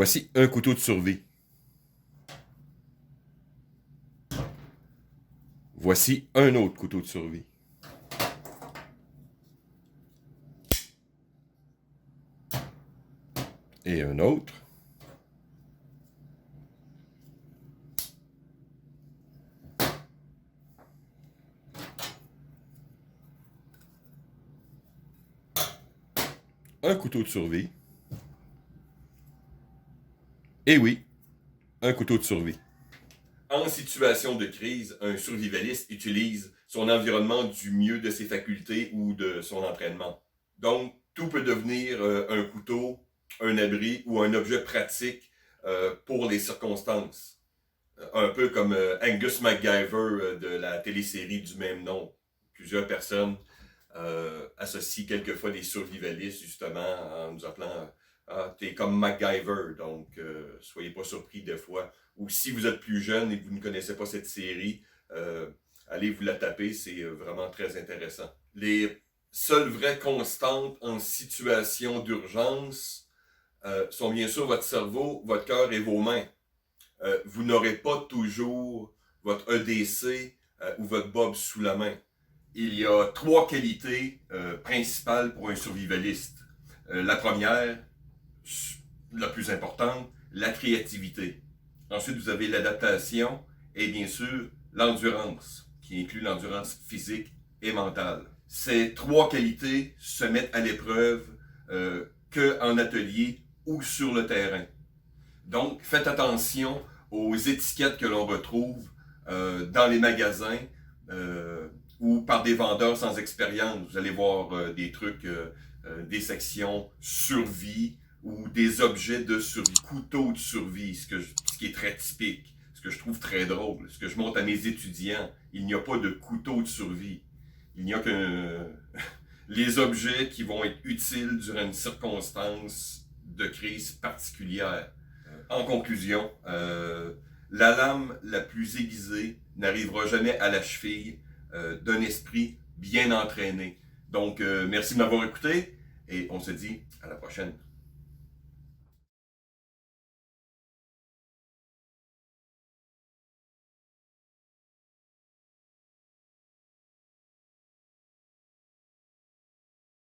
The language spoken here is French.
Voici un couteau de survie. Voici un autre couteau de survie. Et un autre. Un couteau de survie. Et oui, un couteau de survie. En situation de crise, un survivaliste utilise son environnement du mieux de ses facultés ou de son entraînement. Donc, tout peut devenir un couteau, un abri ou un objet pratique pour les circonstances. Un peu comme Angus MacGyver de la télésérie du même nom. Plusieurs personnes associent quelquefois des survivalistes justement en nous appelant t'es comme MacGyver, donc soyez pas surpris des fois. Ou si vous êtes plus jeune et que vous ne connaissez pas cette série, allez vous la taper, c'est vraiment très intéressant. Les seules vraies constantes en situation d'urgence sont bien sûr votre cerveau, votre cœur et vos mains. Vous n'aurez pas toujours votre EDC ou votre Bob sous la main. Il y a 3 qualités principales pour un survivaliste. La première, la plus importante, la créativité. Ensuite, vous avez l'adaptation et bien sûr l'endurance, qui inclut l'endurance physique et mentale. Ces 3 qualités se mettent à l'épreuve qu'en atelier ou sur le terrain. Donc, faites attention aux étiquettes que l'on retrouve dans les magasins ou par des vendeurs sans expérience. Vous allez voir des trucs, des sections survie ou des objets de survie, couteaux de survie, ce qui est très typique, ce que je trouve très drôle, ce que je montre à mes étudiants. Il n'y a pas de couteau de survie. Il n'y a que les objets qui vont être utiles durant une circonstance de crise particulière. En conclusion, la lame la plus aiguisée n'arrivera jamais à la cheville d'un esprit bien entraîné. Donc, merci de m'avoir écouté et on se dit à la prochaine.